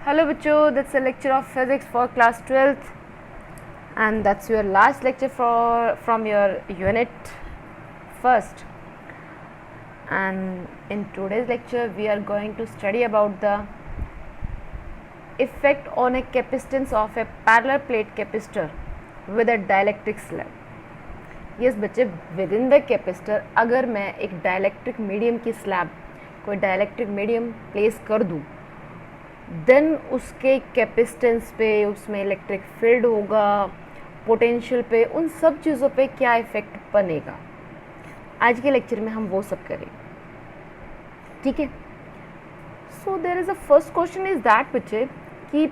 Hello बच्चों, that's a lecture of physics for class 12th and that's your last lecture from your unit first. And in today's lecture we are going to study about the effect on a capacitance of a parallel plate capacitor with a dielectric slab. Yes बच्चे, within the capacitor अगर मैं एक dielectric medium की slab, कोई dielectric medium place कर दूँ, then उसके capacitance पे, उसमें इलेक्ट्रिक फील्ड होगा, पोटेंशियल पे, उन सब चीज़ों पे क्या इफ़ेक्ट बनेगा। आज के लेक्चर में हम वो सब करेंगे, ठीक है। So there is a first question is that बच्चे कि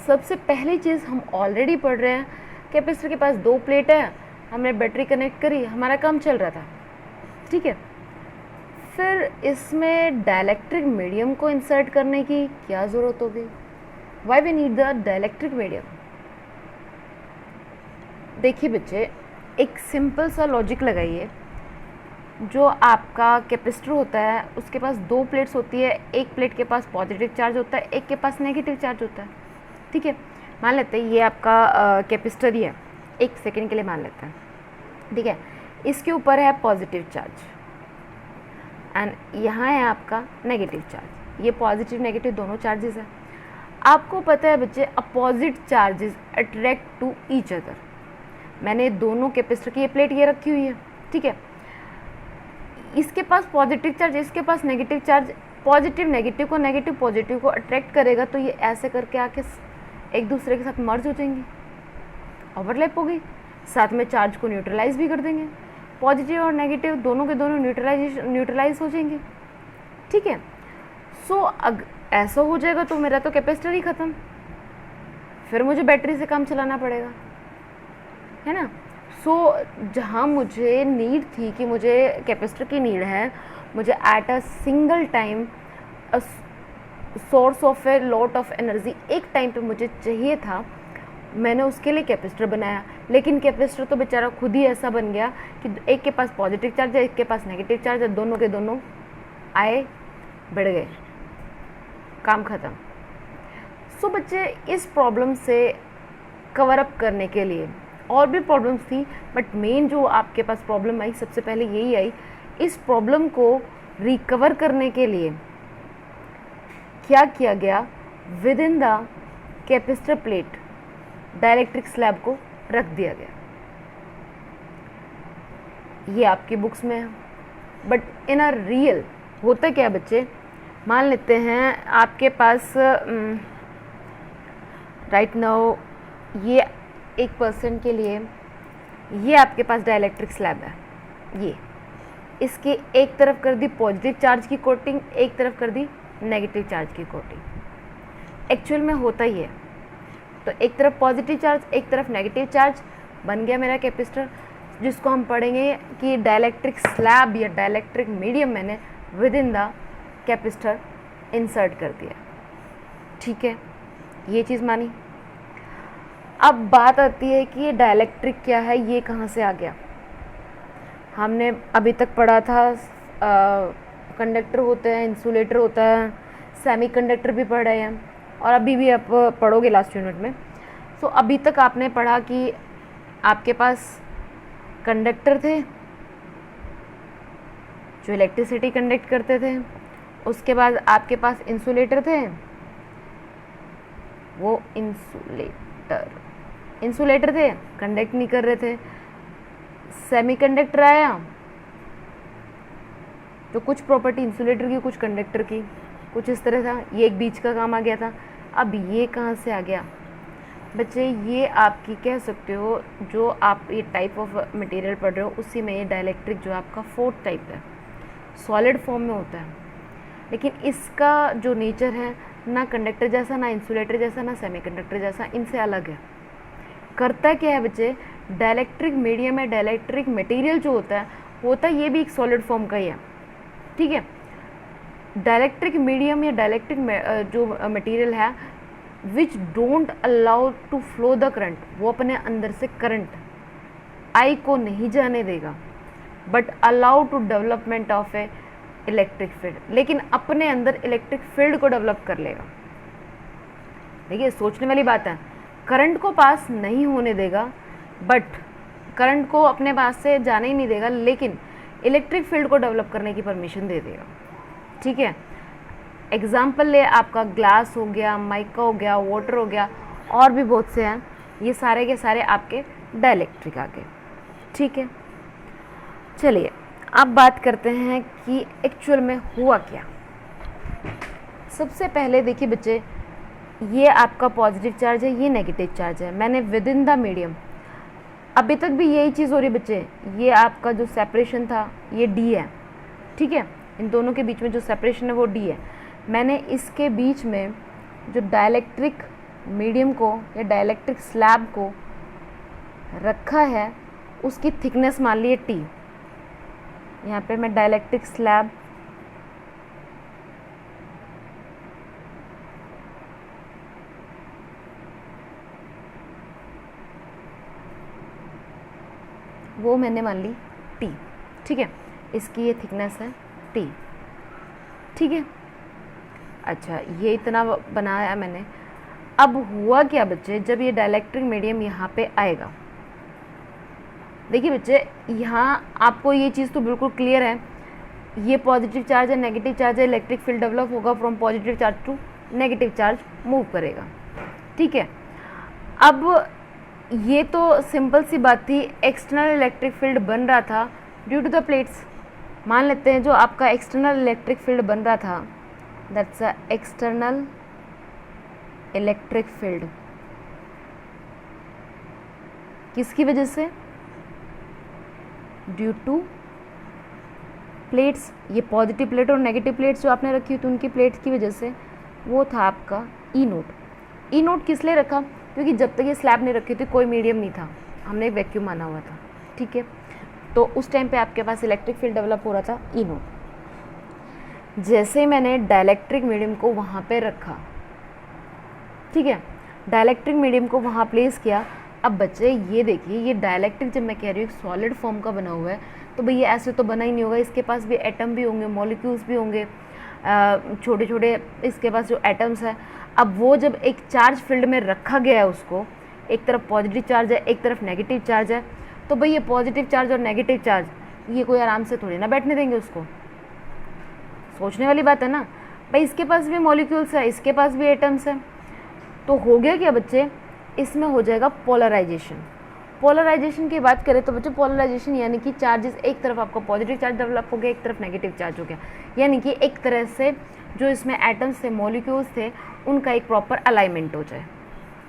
सबसे पहली चीज़ हम ऑलरेडी पढ़ रहे हैं, कैपेसिटर के पास दो प्लेट है, हमने बैटरी कनेक्ट करी, हमारा काम चल रहा था, ठीक है। फिर इसमें डायलैक्ट्रिक मीडियम को इंसर्ट करने की क्या ज़रूरत होगी? Why we need the dielectric medium? देखिए बच्चे, एक सिंपल सा लॉजिक लगाइए। जो आपका कैपेसिटर होता है उसके पास दो प्लेट्स होती है, एक प्लेट के पास पॉजिटिव चार्ज होता है, एक के पास नेगेटिव चार्ज होता है, ठीक है। मान लेते हैं ये आपका कैपेसिटर ही है, एक सेकेंड के लिए मान लेते हैं, ठीक है। इसके ऊपर है पॉजिटिव चार्ज एंड यहाँ है आपका नेगेटिव चार्ज। ये पॉजिटिव नेगेटिव दोनों चार्जेस हैं। आपको पता है बच्चे, opposite charges attract to each other. मैंने दोनों कैपेसिटर की ये प्लेट ये रखी हुई है, ठीक है। इसके पास पॉजिटिव चार्ज, इसके पास नेगेटिव चार्ज, पॉजिटिव नेगेटिव को, नेगेटिव पॉजिटिव को अट्रैक्ट करेगा, तो ये ऐसे करके आके एक दूसरे के साथ मर्ज हो जाएंगे, ओवरलैप होगी, साथ में चार्ज को न्यूट्रलाइज भी कर देंगे। पॉजिटिव और नेगेटिव दोनों के दोनों न्यूट्रलाइज हो जाएंगे, ठीक है। सो अगर ऐसा हो जाएगा तो मेरा तो कैपेसिटर ही ख़त्म, फिर मुझे बैटरी से काम चलाना पड़ेगा, है ना। सो जहाँ मुझे नीड थी कि मुझे कैपेसिटर की नीड है, मुझे at a single time source of a lot of energy एक टाइम पे मुझे चाहिए था, मैंने उसके लिए कैपेसिटर बनाया। लेकिन कैपेसिटर तो बेचारा खुद ही ऐसा बन गया कि एक के पास पॉजिटिव चार्ज है, एक के पास नेगेटिव चार्ज है, दोनों के दोनों आए बढ़ गए, काम ख़त्म। सो बच्चे, इस प्रॉब्लम से कवर अप करने के लिए और भी प्रॉब्लम्स थी, बट मेन जो आपके पास प्रॉब्लम आई सबसे पहले यही आई। इस प्रॉब्लम को रिकवर करने के लिए क्या किया गया, with in the capacitor plate dielectric slab को रख दिया गया। ये आपकी बुक्स में है, बट इन अ रियल होता क्या बच्चे, मान लेते हैं आपके पास राइट नाउ ये 1% के लिए ये आपके पास डायलैक्ट्रिक स्लैब है, ये इसके एक तरफ कर दी पॉजिटिव चार्ज की कोटिंग, एक तरफ कर दी नेगेटिव चार्ज की कोटिंग। एक्चुअल में होता ही है, तो एक तरफ पॉजिटिव चार्ज, एक तरफ नेगेटिव चार्ज, बन गया मेरा कैपेसिटर, जिसको हम पढ़ेंगे कि डायलैक्ट्रिक स्लैब या डायलैक्ट्रिक मीडियम मैंने with in the capacitor insert कर दिया, ठीक है। ये चीज़ मानी। अब बात आती है कि ये डायलैक्ट्रिक क्या है, ये कहाँ से आ गया। हमने अभी तक पढ़ा था कंडक्टर होते हैं, इंसुलेटर होता है, सेमी कंडक्टर भी पढ़ रहे हैं और अभी भी आप पढ़ोगे लास्ट यूनिट में। सो अभी तक आपने पढ़ा कि आपके पास कंडक्टर थे जो इलेक्ट्रिसिटी कंडक्ट करते थे, उसके बाद आपके पास इंसुलेटर थे, वो इंसुलेटर थे, कंडक्ट नहीं कर रहे थे। सेमी कंडक्टर आया, तो कुछ प्रॉपर्टी इंसुलेटर की, कुछ कंडक्टर की, कुछ इस तरह था, ये एक बीच का काम आ गया था। अब ये कहाँ से आ गया बच्चे, ये आपकी कह सकते हो, जो आप ये टाइप ऑफ मटेरियल पढ़ रहे हो उसी में ये डायलैक्ट्रिक जो आपका फोर्थ टाइप है, सॉलिड फॉर्म में होता है, लेकिन इसका जो नेचर है ना कंडक्टर जैसा, ना इंसुलेटर जैसा, ना सेमीकंडक्टर जैसा, इनसे अलग है। करता क्या है बच्चे, डायलैक्ट्रिक मीडियम है, डायलैक्ट्रिक मटेरियल जो होता है ये भी एक सॉलिड फॉर्म का ही है, ठीक है। डायलैक्ट्रिक मीडियम या डायलैक्ट्रिक जो मटेरियल है which don't allow to flow the current, वो अपने अंदर से करंट आई को नहीं जाने देगा, but allow to development of a electric field, लेकिन अपने अंदर इलेक्ट्रिक फील्ड को डेवलप कर लेगा। देखिए सोचने वाली बात है, करंट को पास नहीं होने देगा, बट करंट को अपने पास से जाने ही नहीं देगा, लेकिन इलेक्ट्रिक फील्ड को डेवलप करने की परमिशन दे देगा। ठीक है, एग्जाम्पल ले आपका ग्लास हो गया, माइका हो गया, वाटर हो गया, और भी बहुत से हैं, ये सारे के सारे आपके डाइलेक्ट्रिक आ गए। ठीक है, चलिए अब बात करते हैं कि एक्चुअल में हुआ क्या। सबसे पहले देखिए बच्चे, ये आपका पॉजिटिव चार्ज है, ये नेगेटिव चार्ज है। मैंने विद इन द मीडियम, अभी तक भी यही चीज़ हो रही बच्चे, ये आपका जो सेपरेशन था ये डी है। ठीक है, इन दोनों के बीच में जो सेपरेशन है वो डी है। मैंने इसके बीच में जो डाइलेक्ट्रिक मीडियम को या डाइलेक्ट्रिक स्लैब को रखा है उसकी थिकनेस मान ली है टी। यहाँ पे मैं डाइलेक्ट्रिक स्लैब वो मैंने मान ली टी। ठीक है, इसकी ये थिकनेस है टी। ठीक है, अच्छा ये इतना बनाया मैंने। अब हुआ क्या बच्चे, जब ये डाइलेक्ट्रिक मीडियम यहाँ पे आएगा, देखिए बच्चे यहाँ आपको ये चीज़ तो बिल्कुल क्लियर है, ये पॉजिटिव चार्ज है, नेगेटिव चार्ज है, इलेक्ट्रिक फील्ड डेवलप होगा, from positive charge to negative charge move करेगा। ठीक है, अब ये तो सिंपल सी बात थी, एक्सटर्नल इलेक्ट्रिक फील्ड बन रहा था ड्यू टू द प्लेट्स। मान लेते हैं जो आपका एक्सटर्नल इलेक्ट्रिक फील्ड बन रहा था, that's a external electric field, किसकी वजह से, ड्यू टू प्लेट्स। ये पॉजिटिव प्लेट और नेगेटिव प्लेट्स जो आपने रखी थी उनकी प्लेट्स की वजह से, वो था आपका ई नोट। ई नोट किस लिए रखा, क्योंकि जब तक ये स्लैब नहीं रखी थी कोई मीडियम नहीं था, हमने एक वैक्यूम माना हुआ था। ठीक है, तो उस टाइम पे आपके पास इलेक्ट्रिक फील्ड डेवलप हो रहा था ई नोट। जैसे मैंने डाइलेक्ट्रिक मीडियम को वहाँ पे रखा, ठीक है, डाइलेक्ट्रिक मीडियम को वहाँ प्लेस किया। अब बच्चे ये देखिए, ये डाइलेक्ट्रिक जब मैं कह रही हूँ सॉलिड फॉर्म का बना हुआ है, तो भैया ऐसे तो बना ही नहीं होगा, इसके पास भी एटम भी होंगे, मॉलिक्यूल्स भी होंगे, छोटे छोटे इसके पास जो एटम्स है। अब वो जब एक चार्ज फील्ड में रखा गया है, उसको एक तरफ पॉजिटिव चार्ज है एक तरफ नेगेटिव चार्ज है, तो भाई ये पॉजिटिव चार्ज और नेगेटिव चार्ज ये कोई आराम से थोड़ी ना बैठने देंगे उसको। सोचने वाली बात है ना भाई, इसके पास भी मॉलिक्यूल्स है, इसके पास भी एटम्स है, तो हो गया क्या बच्चे, इसमें हो जाएगा पोलराइजेशन। पोलराइजेशन की बात करें तो बच्चे पोलराइजेशन यानी कि चार्जेस, एक तरफ आपका पॉजिटिव चार्ज डेवलप हो गया, एक तरफ नेगेटिव चार्ज हो गया, यानी कि एक तरह से जो इसमें एटम्स थे, मॉलिक्यूल्स थे, उनका एक प्रॉपर अलाइनमेंट हो जाए।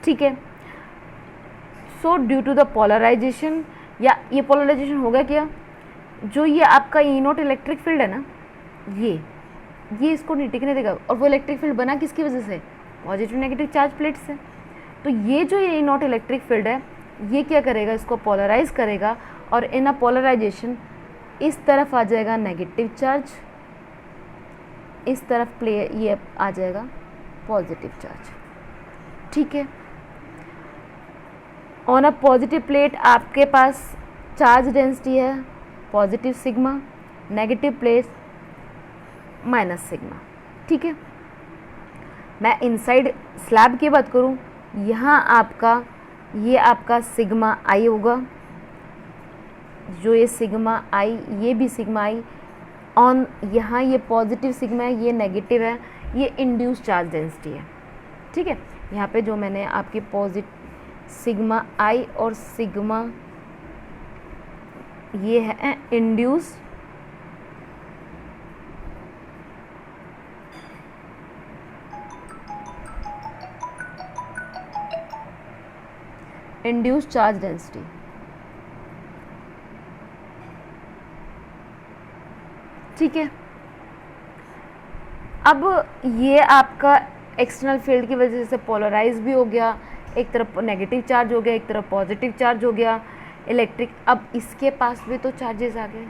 ठीक है, so due to the polarisation, या ये पोलराइजेशन हो गया क्या, जो ये आपका ई नोट इलेक्ट्रिक फील्ड है ना, ये इसको नहीं टिकने देगा, और वो इलेक्ट्रिक फील्ड बना किसकी वजह से, पॉजिटिव नेगेटिव चार्ज प्लेट से। तो ये जो ये ई नोट इलेक्ट्रिक फील्ड है, ये क्या करेगा, इसको पोलराइज करेगा, और इन अ पोलराइजेशन इस तरफ आ जाएगा नेगेटिव चार्ज, इस तरफ ये आ जाएगा पॉजिटिव चार्ज। ठीक है, ऑन अ पॉजिटिव प्लेट आपके पास चार्ज डेंसिटी है positive sigma, negative plate minus sigma. ठीक है, मैं इनसाइड स्लैब की बात करूं, यहाँ आपका ये आपका सिग्मा आई होगा, जो ये सिग्मा आई, ये भी सिग्मा आई, ऑन यहाँ ये पॉजिटिव सिग्मा है, ये नेगेटिव है, ये इंड्यूस चार्ज डेंसिटी है। ठीक है, यहाँ पे जो मैंने आपकी पॉजिटिव सिग्मा आई और सिग्मा ये है इंड्यूस चार्ज डेंसिटी। ठीक है, अब ये आपका एक्सटर्नल फील्ड की वजह से पोलराइज भी हो गया, एक तरफ नेगेटिव चार्ज हो गया, एक तरफ पॉजिटिव चार्ज हो गया इलेक्ट्रिक। अब इसके पास भी तो चार्जेस आ गए।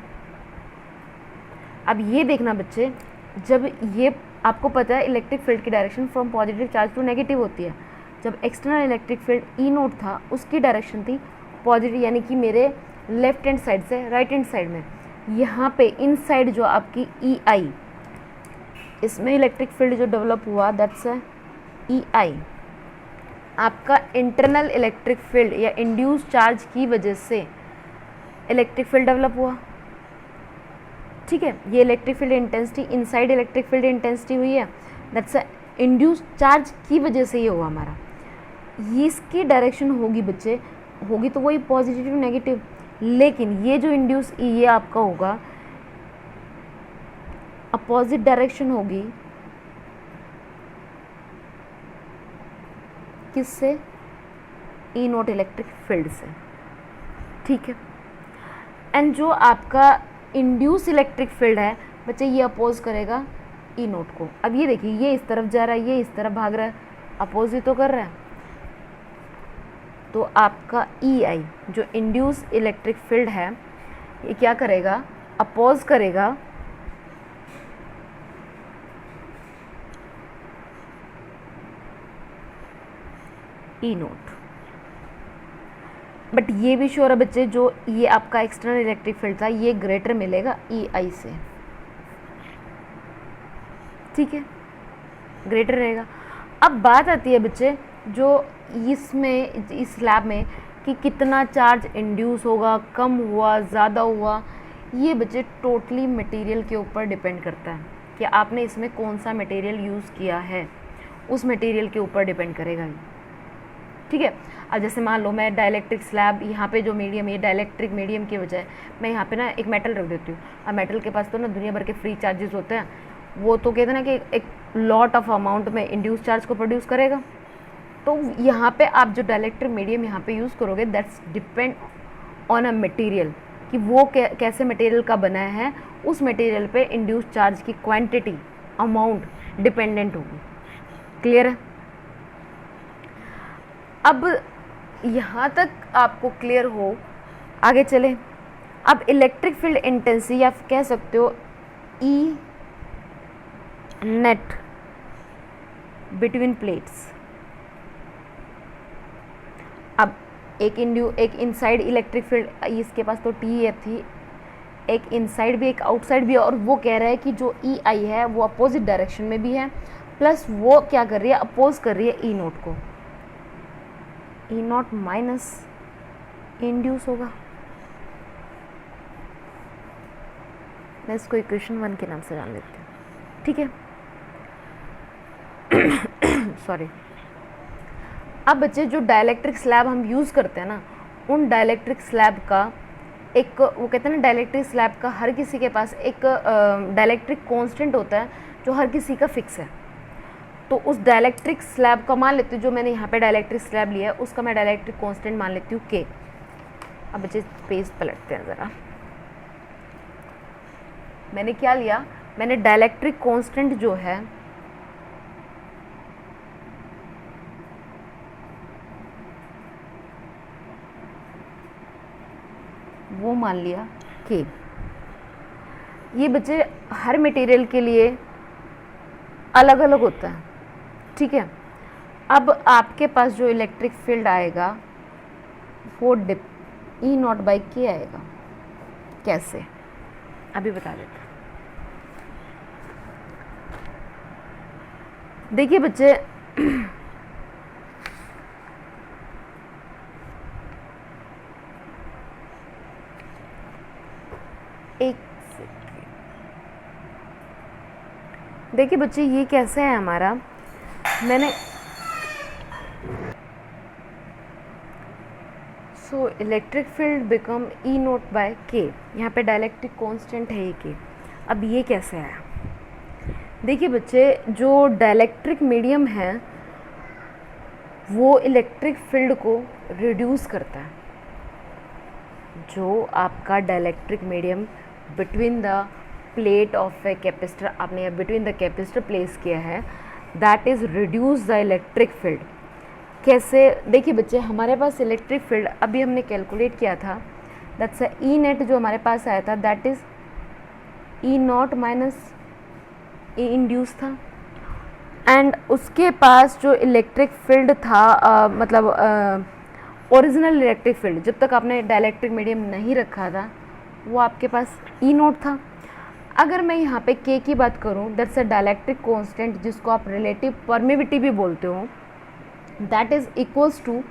अब ये देखना बच्चे, जब ये आपको पता है इलेक्ट्रिक फील्ड की direction from positive charge to negative होती है, जब external electric field E nought था उसकी डायरेक्शन थी पॉजिटिव, यानी कि मेरे लेफ्ट हैंड साइड से राइट हैंड साइड में। यहाँ पे इन साइड जो आपकी ई आई, इसमें इलेक्ट्रिक फील्ड जो डेवलप हुआ दैट्स ई आई। आपका इंटरनल इलेक्ट्रिक फील्ड या इंड्यूस चार्ज की वजह से इलेक्ट्रिक फील्ड डेवलप हुआ। ठीक है, ये electric field intensity inside electric field intensity हुई है, दैट्स अ इंड्यूस चार्ज की वजह से ये हुआ हमारा। ये इसकी डायरेक्शन होगी बच्चे, होगी तो वही पॉजिटिव नेगेटिव, लेकिन ये जो इंड्यूस ये आपका होगा अपोजिट डायरेक्शन होगी किससे? ई नॉट इलेक्ट्रिक फील्ड से। ठीक है, एंड जो आपका इंड्यूस इलेक्ट्रिक फील्ड है बच्चे ये अपोज करेगा ई नोट को। अब ये देखिए, ये इस तरफ जा रहा है, ये इस तरफ भाग रहा है, अपोज ही तो कर रहा है। तो आपका ई आई जो इंड्यूस इलेक्ट्रिक फील्ड है ये क्या करेगा? अपोज करेगा ई नोट। बट ये भी श्योर है बच्चे, जो ये आपका एक्सटर्नल इलेक्ट्रिक फील्ड था ये ग्रेटर मिलेगा ई आई से। ठीक है, ग्रेटर रहेगा। अब बात आती है बच्चे जो इसमें इस स्लैब में कि कितना चार्ज इंड्यूस होगा, कम हुआ, ज़्यादा हुआ, ये बच्चे टोटली मटेरियल के ऊपर डिपेंड करता है कि आपने इसमें कौन सा मटेरियल यूज़ किया है, उस मटेरियल के ऊपर डिपेंड करेगा ये। ठीक है, अब जैसे मान लो मैं डाइलेक्ट्रिक स्लैब, यहाँ पे जो मीडियम, ये डाइलेक्ट्रिक मीडियम की बजाय मैं यहाँ पे ना एक मेटल रख देती हूँ। अब मेटल के पास तो ना दुनिया भर के फ्री चार्जेस होते हैं, वो तो कहते हैं ना कि एक लॉट ऑफ अमाउंट में इंड्यूस चार्ज को प्रोड्यूस करेगा। तो यहाँ पे आप जो डाइलेक्ट्रिक मीडियम यहाँ पे यूज़ करोगे that's depend on a material कि वो कैसे मटेरियल का बना है, उस मटेरियल पे इंड्यूस चार्ज की क्वांटिटी, अमाउंट डिपेंडेंट होगी। क्लियर है? अब यहाँ तक आपको क्लियर हो, आगे चले। अब इलेक्ट्रिक फील्ड इंटेंसिटी आप कह सकते हो ई नेट बिटवीन प्लेट्स। अब एक इनसाइड इलेक्ट्रिक फील्ड, इसके पास तो टी एफ थी, एक इनसाइड भी एक आउटसाइड भी है, और वो कह रहा है कि जो ई आई है वो अपोजिट डायरेक्शन में भी है, प्लस वो क्या कर रही है? अपोज कर रही है ई नोट को। ई नॉट माइनस इंड्यूस होगा। मैं इसको इक्वेशन 1 के नाम से जान लेती हूँ। ठीक है, सॉरी। अब बच्चे जो डाइलेक्ट्रिक स्लैब हम यूज़ करते हैं ना, उन डाइलेक्ट्रिक स्लैब का एक, वो कहते हैं ना डाइलेक्ट्रिक स्लैब का हर किसी के पास एक डाइलेक्ट्रिक कांस्टेंट होता है जो हर किसी का फिक्स है। तो उस डाइलेक्ट्रिक स्लैब का मान लेती हूँ, जो मैंने यहाँ पे डाइलेक्ट्रिक स्लैब लिया है उसका मैं डाइलेक्ट्रिक कांस्टेंट मान लेती हूँ के। अब बच्चे पेज पलटते हैं ज़रा। मैंने क्या लिया? मैंने डाइलेक्ट्रिक कांस्टेंट जो है वो मान लिया के। ये बच्चे हर मटेरियल के लिए अलग अलग होता है। ठीक है, अब आपके पास जो इलेक्ट्रिक फील्ड आएगा वो ई नॉट बाई के आएगा। कैसे? अभी बता देते। देखिए बच्चे, एक देखिए बच्चे, ये कैसे है हमारा, मैंने so electric field become E naught by K. यहाँ पे डाइलेक्ट्रिक कांस्टेंट है ये के। अब ये कैसे है? देखिए बच्चे, जो डाइलेक्ट्रिक मीडियम है वो इलेक्ट्रिक फील्ड को रिड्यूस करता है। जो आपका dielectric medium between the plate of a capacitor, आपने बिटवीन द कैपेसिटर प्लेस किया है, that is reduce the electric field. कैसे? देखिए बच्चे, हमारे पास इलेक्ट्रिक फील्ड अभी हमने कैलकुलेट किया था, दैट्स ई नेट जो हमारे पास आया था that is E not minus E induce था। एंड उसके पास जो इलेक्ट्रिक फील्ड था, मतलब ओरिजिनल इलेक्ट्रिक फील्ड, जब तक आपने डाइलेक्ट्रिक मीडियम नहीं रखा था वो आपके पास ई नोट था। अगर मैं यहाँ पे के की बात करूँ, दैट्स अ डाइलेक्ट्रिक कांस्टेंट जिसको आप रिलेटिव परमिविटी भी बोलते हो, that is equals to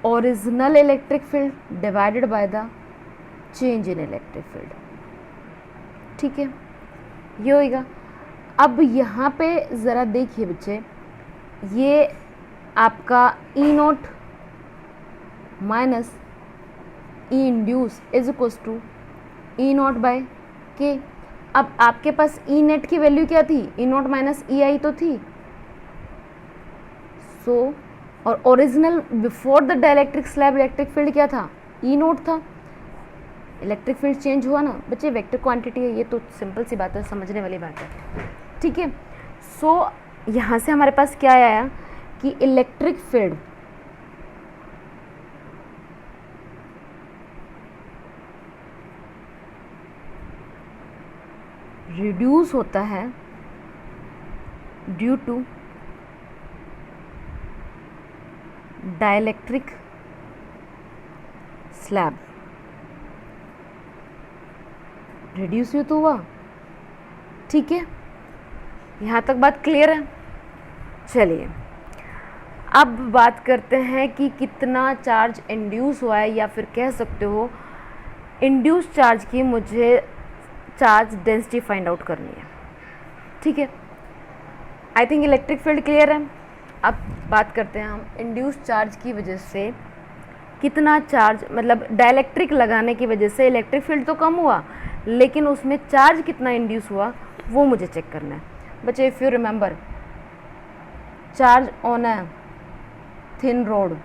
original electric field divided by the change in electric field. ठीक है, ये होएगा। अब यहाँ पे ज़रा देखिए बच्चे, ये आपका E naught minus E induce is equals to E naught by K. अब आपके पास ई नेट की वैल्यू क्या थी, ई नोट माइनस ई आई तो थी। सो और original before the dielectric slab electric field क्या था, ई नोट था। इलेक्ट्रिक फील्ड चेंज हुआ ना बच्चे, वेक्टर क्वांटिटी है, ये तो सिंपल सी बात है, समझने वाली बात है। ठीक है, सो यहाँ से हमारे पास क्या आया कि इलेक्ट्रिक फील्ड रिड्यूस होता है due to dielectric slab. Reduce ही तो हुआ। ठीक है, यहाँ तक बात क्लियर है। चलिए अब बात करते हैं कि कितना चार्ज इंड्यूस हुआ है, या फिर कह सकते हो इंड्यूस चार्ज की मुझे चार्ज डेंसिटी फाइंड आउट करनी है। ठीक है, I think electric field clear है। अब बात करते हैं हम इंड्यूस चार्ज की वजह से कितना चार्ज, मतलब डाइलेक्ट्रिक लगाने की वजह से इलेक्ट्रिक फील्ड तो कम हुआ, लेकिन उसमें चार्ज कितना इंड्यूस हुआ वो मुझे चेक करना है। बच्चे if you remember, charge on a thin road,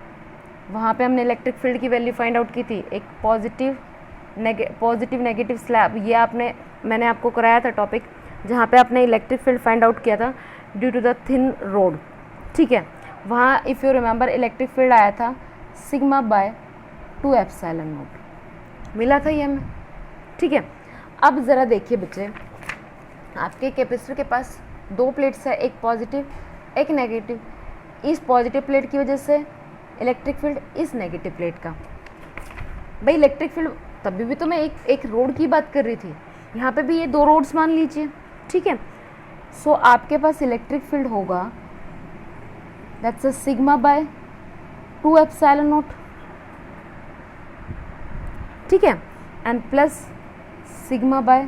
वहाँ पे हमने इलेक्ट्रिक फील्ड की वैल्यू फाइंड आउट की थी। एक पॉजिटिव नेगेटिव स्लैब, ये मैंने आपको कराया था टॉपिक, जहाँ पे आपने इलेक्ट्रिक फील्ड फाइंड आउट किया था due to the thin rod. ठीक है, वहाँ if you remember electric field आया था सिग्मा बाय 2 एप्सिलॉन नॉट मिला था ये हमें। ठीक है, अब ज़रा देखिए बच्चे, आपके कैपेसिटर के पास 2 प्लेट्स है, एक पॉजिटिव एक नेगेटिव। इस पॉजिटिव प्लेट की वजह से इलेक्ट्रिक फील्ड, इस नेगेटिव प्लेट का। भाई इलेक्ट्रिक फील्ड तभी भी तो मैं एक रोड की बात कर रही थी, यहाँ पे भी ये 2 रोड्स मान लीजिए। ठीक है, सो आपके पास इलेक्ट्रिक फील्ड होगा that's a sigma by 2 epsilon nought. ठीक है, and plus sigma by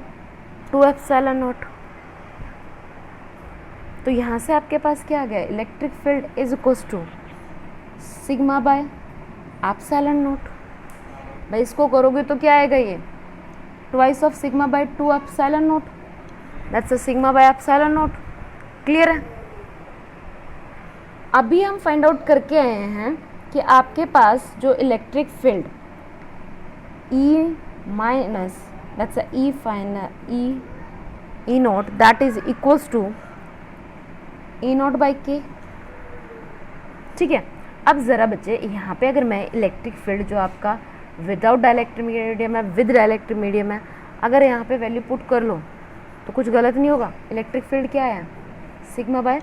2 epsilon nought. तो यहाँ से आपके पास क्या आ गया, electric field is equals to sigma by epsilon nought. भाई इसको करोगे तो क्या आएगा, ये twice of sigma by 2 epsilon nought, that's a sigma by epsilon nought. Clear है। अभी हम फाइंड आउट करके आए हैं कि आपके पास जो electric field E minus that's a E final E nought that is equals to E nought by K. ठीक है, अब ज़रा बच्चे यहाँ पे अगर मैं इलेक्ट्रिक फील्ड जो आपका विदाउट डाइलेक्ट्रिक मीडियम है, विद डाइलेक्ट्रिक मीडियम है, अगर यहाँ पे वैल्यू पुट कर लो तो कुछ गलत नहीं होगा। इलेक्ट्रिक फील्ड क्या है, सिग्मा बाय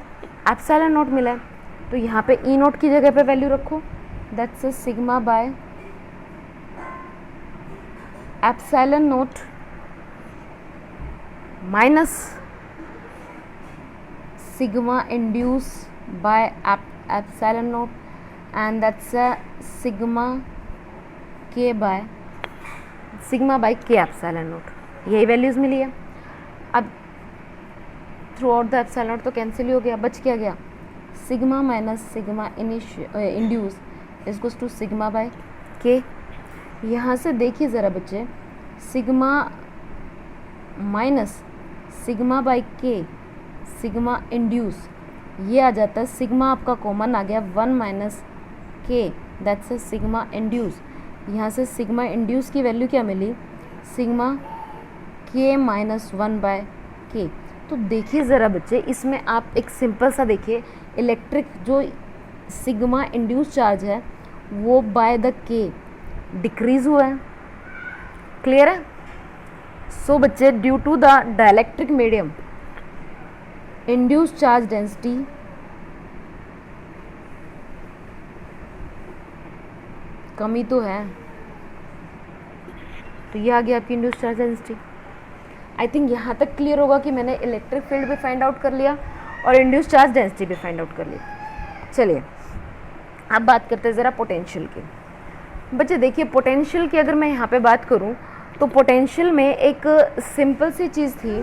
एप्सिलॉन नॉट मिला है, तो यहाँ पे ई नॉट की जगह पे वैल्यू रखो, that's a sigma by epsilon nought minus sigma induce by epsilon nought, and that's a sigma by K epsilon nought. यही वैल्यूज़ मिली है। अब throughout the epsilon nought तो कैंसिल हो गया, बच क्या गया, sigma minus sigma induce is equals to sigma by K. यहाँ से देखिए ज़रा बच्चे, sigma minus sigma by K, sigma induce, ये आ जाता है, सिग्मा आपका कॉमन आ गया, 1 माइनस के, दैट्स अ सिग्मा इंड्यूस। यहाँ से सिग्मा इंड्यूस की वैल्यू क्या मिली, सिग्मा के माइनस 1 बाय के। तो देखिए ज़रा बच्चे, इसमें आप एक सिंपल सा देखिए, इलेक्ट्रिक जो सिग्मा इंड्यूस चार्ज है वो बाय द के डिक्रीज़ हुआ है। क्लियर है। सो बच्चे, due to the dielectric medium induce charge density कमी तो है, तो ये आ गया आपकी induce charge density. I think यहाँ तक क्लियर होगा कि मैंने इलेक्ट्रिक फील्ड भी फाइंड आउट कर लिया और इंड्यूस चार्ज डेंसिटी भी फाइंड आउट कर ली। चलिए अब बात करते हैं ज़रा पोटेंशियल की। बच्चे देखिए, पोटेंशियल की अगर मैं यहाँ पे बात करूँ तो पोटेंशियल में एक सिंपल सी चीज़ थी